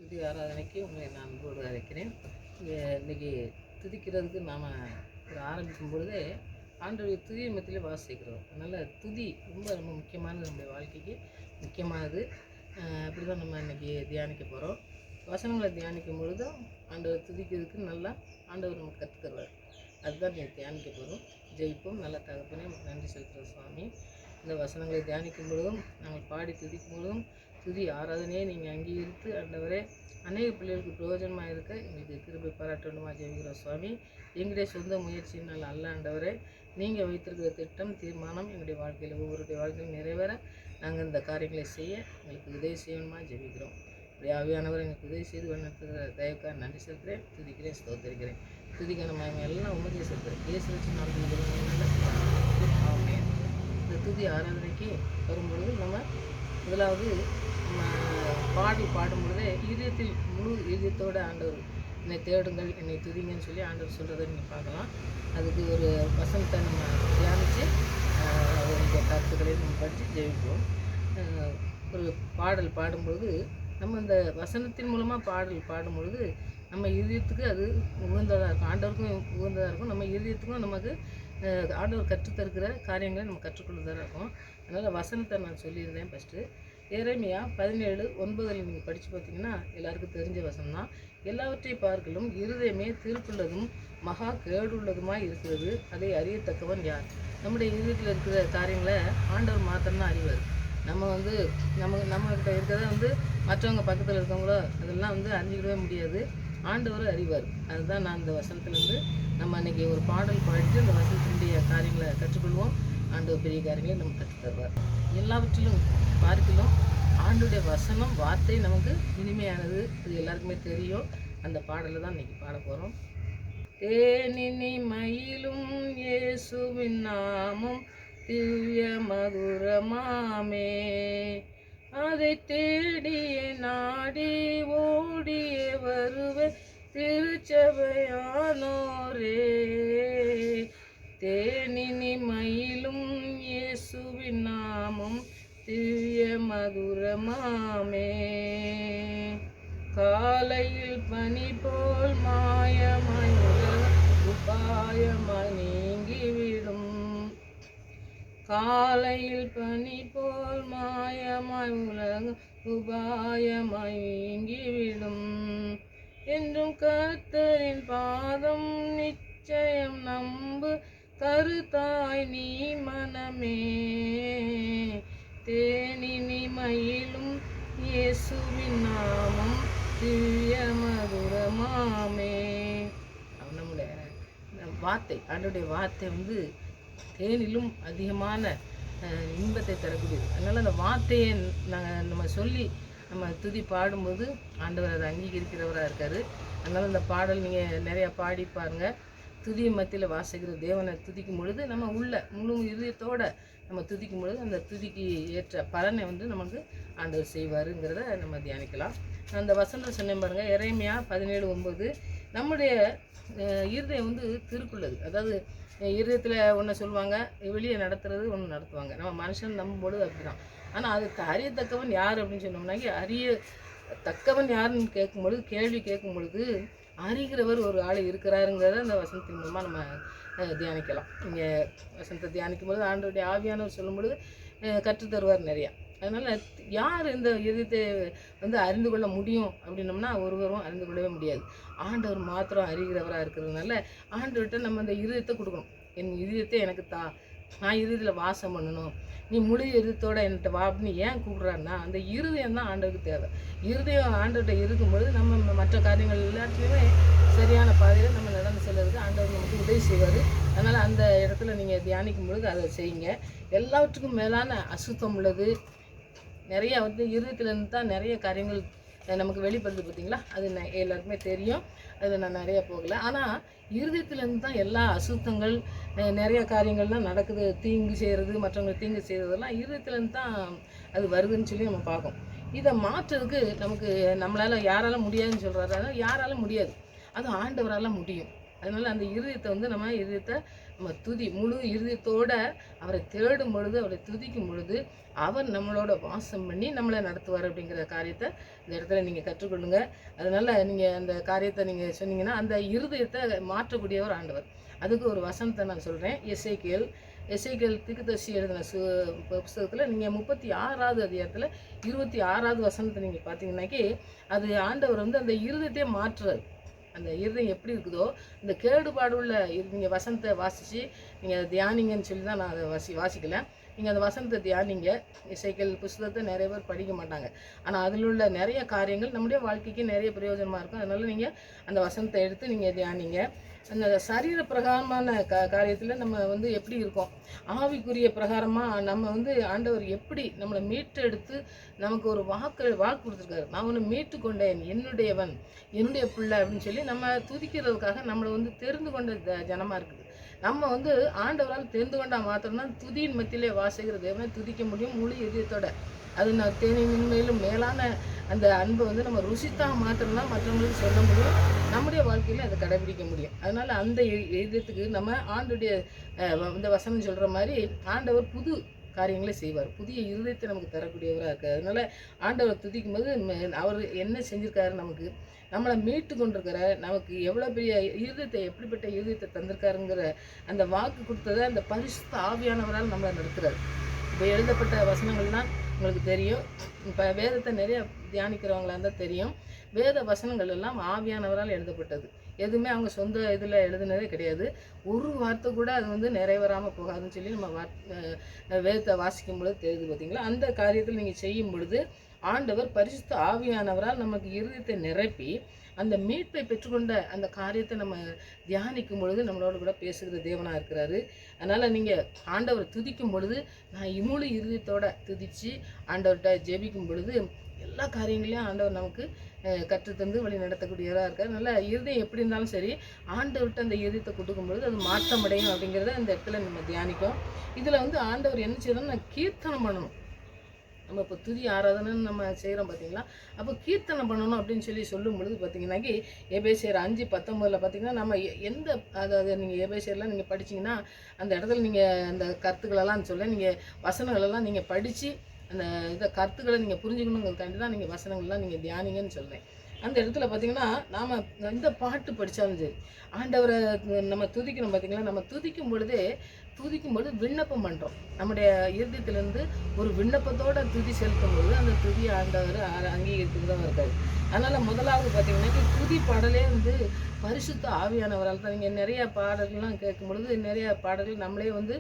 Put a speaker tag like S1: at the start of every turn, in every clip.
S1: துதி ஆராதனைக்கு உங்களை நான் அன்போடு அழைக்கிறேன். இன்றைக்கி துதிக்கிறதுக்கு நாம் ஆரம்பிக்கும் பொழுதே ஆண்டவருடைய துதியை மத்தியிலே வாசிக்கிறோம். அதனால் துதி ரொம்ப ரொம்ப முக்கியமானது, நம்முடைய வாழ்க்கைக்கு முக்கியமானது. அப்படி தான் நம்ம இன்றைக்கி தியானிக்க போகிறோம். வசனங்களை தியானிக்கும் பொழுதும் ஆண்டவர் துதிக்கிறதுக்கு நல்லா ஆண்டவர் நமக்கு கற்றுத் தருவார். அதுதான் நீங்கள் தியானிக்க போகிறோம். ஜெயிப்போம். நல்ல தகப்பனே நமக்கு நன்றி செலுத்துகிறோம் சுவாமி. இந்த வசனங்களை தியானிக்கும் பொழுதும் நாங்கள் பாடி துதிக்கும் பொழுதும் துதி ஆராதனையை நீங்கள் அங்கீகரித்து ஆண்டவரே அநேக பிள்ளைகளுக்கு பிரயோஜனமாக இருக்க எங்களுக்கு கிருபை பாராட்ட வேண்டுமா ஜெபிக்கிறோம் சுவாமி. எங்களுடைய சொந்த முயற்சியினால் அல்ல ஆண்டவரே, நீங்கள் வைத்திருக்கிற திட்டம் தீர்மானம் எங்களுடைய வாழ்க்கையில் ஒவ்வொருடைய வாழ்க்கையில் நிறைவேற நாங்கள் இந்த காரியங்களை செய்ய எங்களுக்கு உதவி செய்யணுமா ஜெபிக்கிறோம். இப்படி ஆவியானவர் எங்களுக்கு உதவி செய்து வழிநடத்துகிற தயவுக்காக நன்றி செலுத்துகிறேன், துதிக்கிறேன், ஸ்தோத்தரிக்கிறேன். துதிக்கான மகிமை எல்லாம் உமதியை செலுத்துகிறேன். இயேசு வச்சு நான் இந்த துதி ஆராதனைக்கு வரும்பொழுது நம்ம முதலாவது நம்ம பாடும் பொழுதே இதயத்தில் முழு இதயத்தோடு ஆண்டவர் என்னை தேடுங்கள், என்னை துதிங்கன்னு சொல்லி ஆண்டவர் சொல்கிறத நீங்கள் பார்க்கலாம். அதுக்கு ஒரு வசனத்தை நம்ம தியானித்து அவருடைய கருத்துக்களை நம்ம படித்து ஜெயிப்போம். ஒரு பாடல் பாடும்பொழுது நம்ம இந்த வசனத்தின் மூலமாக பாடும் பொழுது நம்ம இதயத்துக்கு அது உகந்ததாக இருக்கும், ஆண்டவருக்கும் உகந்ததாக இருக்கும், நம்ம இதயத்துக்கும் நமக்கு ஆண்டவர் கற்றுத்தருக்கிற காரியங்களை நம்ம கற்றுக்கொள்வதாக இருக்கும். அதனால் வசனத்தை நான் சொல்லியிருந்தேன். ஃபஸ்ட்டு எரேமியா 17:9 நீங்கள் படித்து பார்த்தீங்கன்னா எல்லாருக்கும் தெரிஞ்ச வசனம் தான். எல்லாவற்றையும் பார்க்கலும் இருதயமே திருப்புள்ளதும் மகா கேடுள்ளதுமாக இருக்கிறது, அதை அறியத்தக்கவன் யார்? நம்முடைய இதயத்தில் இருக்கிற காரியங்களை ஆண்டவர் மாத்திரம்தான் அறிவார். நம்ம நம்மகிட்ட இருக்கிறத மற்றவங்க பக்கத்தில் இருக்கவங்களோ அதெல்லாம் அறிஞ்சிக்கிடவே முடியாது, ஆண்டவர் அறிவார். அதுதான் நான் இந்த வசனத்துலேருந்து நம்ம அன்றைக்கி ஒரு பாடல் பாடிட்டு இந்த வசனத்தினுடைய காரியங்களை கற்றுக்கொள்வோம். ஆண்டவர் பெரிய காரியங்களை நம்ம கற்றுத் தருவார். எல்லாவற்றிலும் பார்க்கலாம் ஆண்டுடைய வசனம் வார்த்தை நமக்கு இனிமையானது, இது எல்லாருக்குமே தெரியும். அந்த பாடலை தான் இன்றைக்கி பாட போகிறோம். தேனினி மயிலும் இயேசுவின் நாமம் திவ்ய மதுரமாமே, அதை தேடியே நாடி ஓடியே வருவே திருச்சபையானோரே. தேனினி மயிலும் இயேசுவின் நாமம் திவ்ய மதுரமாமே, காலையில் பனி போல் மாயமாய் உபாயமாய் நீங்கிவிடும், காலையில் பனி போல் மாயமாய் உலகம் உபாயமாய் நீங்கிவிடும், என்றும் கர்த்தரின் பாதம் நிச்சயம் நம்பு கருத்தாய் நீ மனமே. தேனினி மயிலும் இயேசுவின் நாமம் திவ்ய மதுரமாமே. நம்முடைய வார்த்தை, ஆண்டவருடைய வார்த்தை தேனிலும் அதிகமான இன்பத்தை தரக்கூடியது. அதனால் அந்த வார்த்தையை நம்ம சொல்லி நம்ம துதி பாடும்போது ஆண்டவர் அதை அங்கீகரிக்கிறவராக இருக்கார். அதனால் அந்த பாடல் நீங்கள் நிறையா பாடி பாருங்கள். துதியை மத்தியில் வாசிக்கிற தேவனை துதிக்கும் பொழுது நம்ம முழு இதயத்தோடு நம்ம துதிக்கும் பொழுது அந்த துதிக்கு ஏற்ற பலனை நமக்கு ஆண்டவர் செய்வாருங்கிறத நம்ம தியானிக்கலாம். அந்த வசனம் சொன்னேன் பாருங்கள், எரேமியா 17:9. நம்முடைய இருதயம் திருக்குள்ளது. அதாவது இருதயத்தில் ஒன்று சொல்லுவாங்க, வெளியே நடத்துறது ஒன்று நடத்துவாங்க. நம்ம மனுஷன் நம்பும்பொழுது அப்படி தான். ஆனால் அது அறியத்தக்கவன் யார் அப்படின்னு சொன்னோம்னாக்கி, அறியத்தக்கவன் யாருன்னு கேட்கும் பொழுது, கேள்வி கேட்கும் பொழுது அறிகிறவர் ஒரு ஆள் இருக்கிறாருங்கிறத அந்த வசனத்தின் மூலமாக நம்ம தியானிக்கலாம். இங்கே வசனத்தை தியானிக்கும் பொழுது ஆண்டவருடைய ஆவியானவர் சொல்லும் பொழுது கற்றுத்தருவார் நிறையா. அதனால் யார் இந்த இதயத்தை அறிந்து கொள்ள முடியும் அப்படின்னோம்னா ஒருவரும் அறிந்து கொள்ளவே முடியாது. ஆண்டவர் மாத்திரம் அறிகிறவராக இருக்கிறதுனால ஆண்டவர்கிட்ட நம்ம அந்த இதயத்தை கொடுக்கணும். என் இதயத்தை எனக்கு தா, நான் இதயத்தில் வாசம் பண்ணணும், நீ முழு இருதயத்தோடு என்கிட்ட வா அப்படின்னு ஏன் கூப்பிட்றாருன்னா அந்த இருதயம் தான் ஆண்டவருக்கு தேவை. இருதயம் ஆண்டவர்கிட்ட இருக்கும்பொழுது நம்ம மற்ற காரியங்கள் எல்லாத்தையுமே சரியான பாதையில் நம்ம நடந்து செல்வதற்கு ஆண்டவர் நமக்கு உதவி செய்வார். அதனால் அந்த இடத்துல நீங்கள் தியானிக்கும் பொழுது அதை செய்யுங்க. எல்லாவற்றுக்கும் மேலான அசுத்தம் உள்ளது நிறைய இருதயத்துலேருந்து தான் நிறைய காரியங்கள் நமக்கு வெளிப்படுது பார்த்தீங்களா. அது எல்லாருக்குமே தெரியும், அதில் நான் நிறையா போகலை. ஆனால் இருதயத்துலேருந்து தான் எல்லா அசுத்தங்கள் நிறைய காரியங்கள்லாம் நடக்குது. தீங்கு செய்கிறது, மற்றவங்களுக்கு தீங்கு செய்கிறதெல்லாம் இருதயத்துலேருந்து தான் அது வருதுன்னு சொல்லி நம்ம பார்க்கோம். இதை மாற்றுறதுக்கு நம்மளால் யாரால முடியாதுன்னு சொல்கிறாரு. அதனால் யாரால முடியாது, அது ஆண்டவரால் முடியும். அதனால் அந்த இருதயத்தை வந்து நம்ம முழு இருதயத்தோட அவரை தேடும் பொழுது, அவரை துதிக்கும் பொழுது அவர் நம்மளோட வாசம் பண்ணி நம்மளை நடத்துவார் அப்படிங்கிற காரியத்தை இந்த இடத்துல நீங்கள் கற்றுக்கொள்ளுங்க. அதனால் நீங்கள் அந்த காரியத்தை நீங்கள் சொன்னீங்கன்னா அந்த இருதயத்தை மாற்றக்கூடியவர் ஆண்டவர். அதுக்கு ஒரு வசனத்தை நான் சொல்கிறேன். எசேக்கியேல் தீர்க்கதரிசி எழுதின புஸ்தகத்தில் நீங்கள் 36வது அதிகாரத்தில் 26வது வசனத்தை நீங்கள் பார்த்தீங்கன்னாக்கி அது ஆண்டவர் வந்து அந்த இருதயத்தையே மாற்றுறார். அந்த இருதயம் எப்படி இருக்குதோ இந்த கேடுபாடு உள்ள நீங்கள் வசனத்தை வாசித்து நீங்கள் அதை தியானிங்கன்னு சொல்லி தான் நான் அதை வாசிக்கல. நீங்கள் அந்த வசனத்தை தியானிங்க. எசேக்கியேல் புஸ்தகத்தை நிறைய பேர் படிக்க மாட்டாங்க. ஆனால் அதில் உள்ள நிறைய காரியங்கள் நம்முடைய வாழ்க்கைக்கு நிறைய பிரயோஜனமாக இருக்கும். அதனால் நீங்கள் அந்த வசனத்தை எடுத்து நீங்கள் தியானிங்க. அந்த சரீர பிரகாரமான காரியத்தில் நம்ம வந்து எப்படி இருக்கோம், ஆவிக்குரிய பிரகாரமாக நம்ம வந்து ஆண்டவர் எப்படி நம்மளை மீட்டெடுத்து நமக்கு ஒரு வாக்கு கொடுத்துருக்காரு. நான் ஒன்று மீட்டு கொண்டேன், என்னுடையவன், என்னுடைய பிள்ளை அப்படின்னு சொல்லி நம்ம துதிக்கிறதுக்காக நம்மளை வந்து தெரிந்து கொண்ட ஜனமாக இருக்குது. நம்ம வந்து ஆண்டவரால் தெரிந்து கொண்டால் மாத்திரம்தான் துதியின் மத்தியிலே வாசிக்கிற தேவனை துதிக்க முடியும் முழு இதயத்தோட. அது நான் தேனின் மேலும் மேலான அந்த அன்பை வந்து நம்ம ருசித்தாக மாத்திரம்தான் மற்றவங்களுக்கு சொல்ல முடியும், நம்முடைய வாழ்க்கையில் அதை கடைபிடிக்க முடியும். அதனால் அந்த இதயத்துக்கு நம்ம ஆண்டுடைய இந்த வசனம் சொல்கிற மாதிரி ஆண்டவர் புது காரியங்களை செய்வார், புதிய இருதயத்தை நமக்கு தரக்கூடியவராக இருக்கார். அதனால் ஆண்டவர் துதிக்கும் போது அவர் என்ன செஞ்சுருக்காரு, நமக்கு நம்மளை மீட்டு கொண்டிருக்கிற, நமக்கு எவ்வளோ பெரிய இருதயத்தை, எப்படிப்பட்ட இருதயத்தை தந்திருக்காருங்கிற அந்த வாக்கு கொடுத்ததை அந்த பரிசுத்த ஆவியானவரால் நம்மளை நடத்துகிறார். இப்போ எழுதப்பட்ட வசனங்கள்லாம் உங்களுக்கு தெரியும். இப்போ வேதத்தை நிறைய தியானிக்கிறவங்களாக இருந்தால் தெரியும். வேத வசனங்கள் எல்லாம் ஆவியானவரால் எழுதப்பட்டது. எதுவுமே அவங்க சொந்த இதில் எழுதுனதே கிடையாது. ஒரு வார்த்தை கூட அது வந்து நிறைவேறாமல் போகாதுன்னு சொல்லி நம்ம வேதத்தை வாசிக்கும் பொழுது தெரியுது. பார்த்தீங்களா, அந்த காரியத்தில் நீங்கள் செய்யும் பொழுது ஆண்டவர் பரிசுத்த ஆவியானவரால் நமக்கு இருதயத்தை நிரப்பி அந்த மீட்பை பெற்றுக்கொண்ட அந்த காரியத்தை நம்ம தியானிக்கும் பொழுது நம்மளோட கூட பேசுகிற தேவனாக இருக்கிறாரு. அதனால் நீங்கள் ஆண்டவரை துதிக்கும் பொழுது நான் முழு இருதயத்தோட துதித்து ஆண்டவர்கிட்ட ஜெபிக்கும் பொழுது எல்லா காரியங்களையும் ஆண்டவர் நமக்கு கற்றுத்தந்து வழி நடத்தக்கூடியவராக இருக்கார். அதனால் இருதயம் எப்படி இருந்தாலும் சரி, ஆண்டவர்கிட்ட அந்த இருதயத்தை கொடுக்கும் பொழுது அது மாற்றமடையும் அப்படிங்கிறத இந்த இடத்துல நம்ம தியானிக்கும். இதில் வந்து ஆண்டவர் என்ன செய்யணும்னா கீர்த்தனம் பண்ணணும். நம்ம இப்போ துதி ஆராதனைன்னு நம்ம செய்கிறோம் பார்த்தீங்களா, அப்போ கீர்த்தனம் பண்ணணும் அப்படின்னு சொல்லும் பொழுது பார்த்தீங்கன்னாக்கி எபேசியர் 5:19 பார்த்தீங்கன்னா நம்ம எந்த அதாவது நீங்கள் எபேசியர்லாம் நீங்கள் படிச்சிங்கன்னா அந்த இடத்துல நீங்கள் அந்த கருத்துக்களெல்லாம் நீங்கள் வசனங்களெல்லாம் நீங்கள் படித்து அந்த இதை கருத்துக்களை நீங்கள் புரிஞ்சுக்கணுங்கிறதுக்காண்டி தான் நீங்கள் வசனங்கள்லாம் நீங்கள் தியானிங்கன்னு சொல்கிறேன். அந்த இடத்துல பார்த்திங்கன்னா நாம் இந்த பாட்டு படித்தாலும் சரி, ஆண்டவரை நம்ம துதிக்கணும். பார்த்திங்களா, நம்ம துதிக்கும் பொழுது விண்ணப்பம் பண்ணுறோம். நம்முடைய இருதயத்திலேருந்து ஒரு விண்ணப்பத்தோட துதி செலுத்தும் பொழுது அந்த துதி ஆண்டவர் அங்கீகரிக்கிறதாக இருக்காது. அதனால் முதலாவது பார்த்திங்கன்னா துதி பாடலே வந்து பரிசுத்த ஆவியானவரால் தான். நீங்கள் நிறைய பாடல்கள்லாம் கேட்கும் பொழுது நிறைய பாடல்கள் நம்மளே வந்து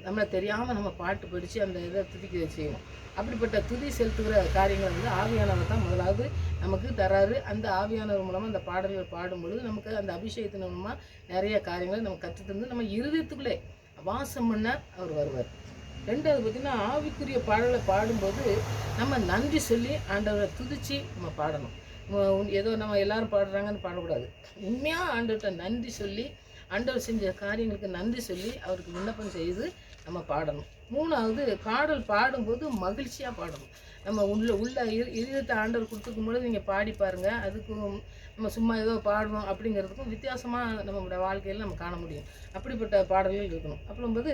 S1: நம்மளை தெரியாமல் நம்ம பாட்டு படித்து அந்த இதை துதிக்க செய்வோம். அப்படிப்பட்ட துதி செலுத்துகிற காரியங்கள் வந்து ஆவியானவர் தான் முதலாவது நமக்கு தராரு. அந்த ஆவியானவர் மூலமாக அந்த பாடல்கள் பாடும்பொழுது நமக்கு அந்த அபிஷேகத்தின் மூலமாக நிறைய காரியங்களை நம்ம கற்றுத்தந்து நம்ம இருதயத்துக்குள்ளே வாசம் பண்ண அவர் வருவார். ரெண்டாவது பார்த்திங்கன்னா ஆவிக்குரிய பாடலை பாடும்போது நம்ம நன்றி சொல்லி ஆண்டவரை துதித்து நம்ம பாடணும். ஏதோ நம்ம எல்லாரும் பாடுறாங்கன்னு பாடக்கூடாது. உண்மையாக ஆண்டவர்கிட்ட நன்றி சொல்லி ஆண்டவர் செஞ்ச காரியங்களுக்கு நன்றி சொல்லி அவருக்கு விண்ணப்பம் செய்து நம்ம பாடணும். மூணாவது பாடல் பாடும்போது மகிழ்ச்சியாக பாடணும். நம்ம உள்ள இருதயத்தை ஆண்டவர் கொடுத்துக்கும் பொழுது நீங்கள் பாடி பாருங்கள். அதுக்கும் நம்ம சும்மா ஏதோ பாடணும் அப்படிங்கிறதுக்கும் வித்தியாசமாக நம்மளுடைய வாழ்க்கையில் நம்ம காண முடியும். அப்படிப்பட்ட பாடல்கள் இருக்கணும். அப்படிங்கும்போது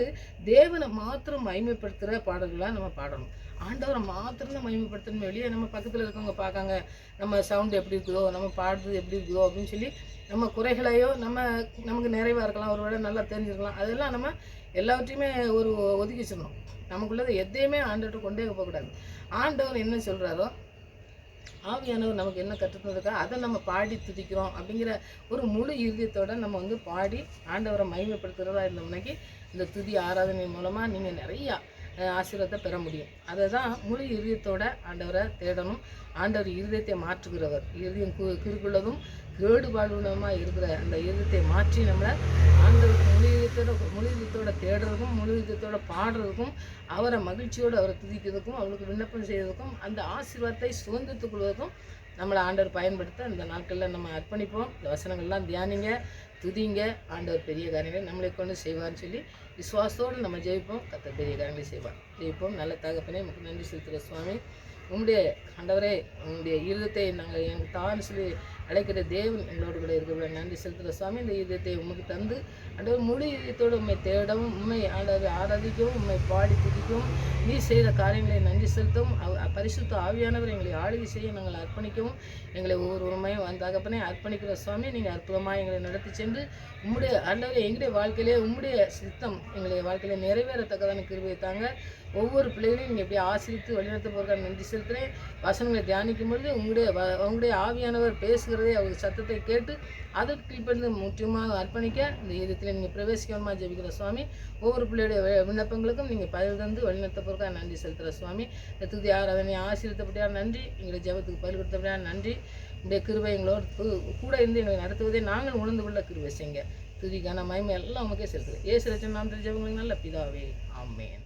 S1: தேவனை மாத்திரம் மகிமைப்படுத்துகிற பாடல்களாக நம்ம பாடணும். ஆண்டவரை மாத்திரம் தான் மகிமைப்படுத்தணும். வெளியே நம்ம பக்கத்தில் இருக்கவங்க பார்க்காங்க நம்ம சவுண்டு எப்படி இருக்குதோ, நம்ம பாடுறது எப்படி இருக்குதோ அப்படின்னு சொல்லி நம்ம குறைகளையோ நமக்கு நிறைவாக இருக்கலாம், ஒரு வேளை நல்லா தெரிஞ்சிருக்கலாம், அதெல்லாம் நம்ம எல்லாவற்றையுமே ஒதுக்கி வச்சிடணும். நமக்குள்ளதை எதையுமே ஆண்டவர்கிட்ட கொண்டே போகக்கூடாது. ஆண்டவர் என்ன சொல்கிறாரோ, ஆவியானவர் நமக்கு என்ன கற்றுத்ததுக்கா அதை நம்ம பாடி துதிக்கிறோம் அப்படிங்கிற ஒரு முழு இருதயத்தோடு நம்ம வந்து பாடி ஆண்டவரை மகிமைப்படுத்துகிறதா இருந்தோம்னாக்கி இந்த துதி ஆராதனை மூலமாக நீங்கள் நிறையா ஆசீர்வாதத்தை பெற முடியும். அதை தான் முழு இருதயத்தோட ஆண்டவரை தேடணும். ஆண்டவர் இருதயத்தை மாற்றுகிறவர். இருதயம் கிறுக்குள்ளதும் கேடுபாடுள்ளமாக இருக்கிற அந்த இருதயத்தை மாற்றி நம்மளை ஆண்டவருக்கு முழு இதயத்தோட தேடுறதுக்கும் முழு இதயத்தோட பாடுறதுக்கும் அவரை மகிழ்ச்சியோடு அவரை துதிக்கிறதுக்கும் அவருக்கு விண்ணப்பம் செய்வதற்கும் அந்த ஆசீர்வாதத்தை சுதந்திரத்துக் கொள்வதற்கும் நம்மளை ஆண்டவர் பயன்படுத்த அந்த நாட்களில் நம்ம அர்ப்பணிப்போம். இந்த வசனங்கள்லாம் தியானிங்க, துதிங்க. ஆண்டவர் பெரிய காரியங்களை நம்மளை கொண்டு செய்வார்னு சொல்லி விசுவாசத்தோடு நம்ம ஜெயிப்போம். கர்த்தர் பெரிய காரியங்களை செய்வார். ஜெயிப்போம். நல்ல தகப்பனே, நமக்கு நன்றி செலுத்துகிற சுவாமி. உங்களுடைய ஆண்டவரே, உங்களுடைய இருதயத்தை நாங்கள் எனக்கு தான் சொல்லி அழைக்கிற தேவன் எங்களோடு கூட இருக்கிற நன்றி செலுத்துகிற சுவாமி. இந்த இதயத்தை உமக்கு தந்து ஆண்டவர் முழு இதயத்தோடு உண்மை தேடவும், உண்மை ஆண்டவர் ஆராதிக்கவும், உண்மை பாடி துதிக்கவும், நீ செய்த காரியங்களை நன்றி செலுத்தவும், பரிசுத்த ஆவியானவர் எங்களை ஆளுகை செய்ய நாங்கள் அர்ப்பணிக்கவும், எங்களை ஒவ்வொரு உண்மையும் அந்த தகப்பனே அர்ப்பணிக்கிற சுவாமி. நீங்கள் அற்புதமாக எங்களை நடத்தி சென்று உம்முடைய ஆண்டவரே எங்களுடைய வாழ்க்கையிலே உம்முடைய சித்தம் எங்களுடைய வாழ்க்கையில நிறைவேறத்தக்கதான கிருபையை தாங்க. ஒவ்வொரு பிள்ளைகளையும் நீங்கள் எப்படி ஆசிரித்து வழிநடத்த போகிறதா நன்றி செலுத்துகிறேன். வசனங்களை தியானிக்கும் பொழுது உங்களுடைய ஆவியானவர் பேசுகிறதே அவர் சத்தத்தை கேட்டு அதற்கு கீழ்ப்படிந்து முற்றிலுமாக அர்ப்பணிக்க இந்த இதயத்தில் நீங்கள் பிரவேசிக்கணுமா ஜெபிக்கிற சுவாமி. ஒவ்வொரு பிள்ளையுடைய விண்ணப்பங்களுக்கும் நீங்கள் பதில் தந்து வழிநடத்த போகிறதா நன்றி செலுத்துகிற சுவாமி. துதி ஆராதனை ஆசீர்வதித்தபடியா நன்றி. எங்களுடைய ஜெபத்துக்கு பதில் கொடுத்தபடியா நன்றி. இந்த கிருபை எங்களோடு கூட இருந்து எங்களை நடத்துவதை நாங்கள் உணர்ந்து கொள்ள கிருபை செய்யுங்க. துதிக்கான மகிமை எல்லாம் உமக்கே செலுத்துகிறேன். இயேசு ரட்சகர் நாமத்தில் ஜெபங்களுக்கு நல்ல பிதாவே, ஆமென்.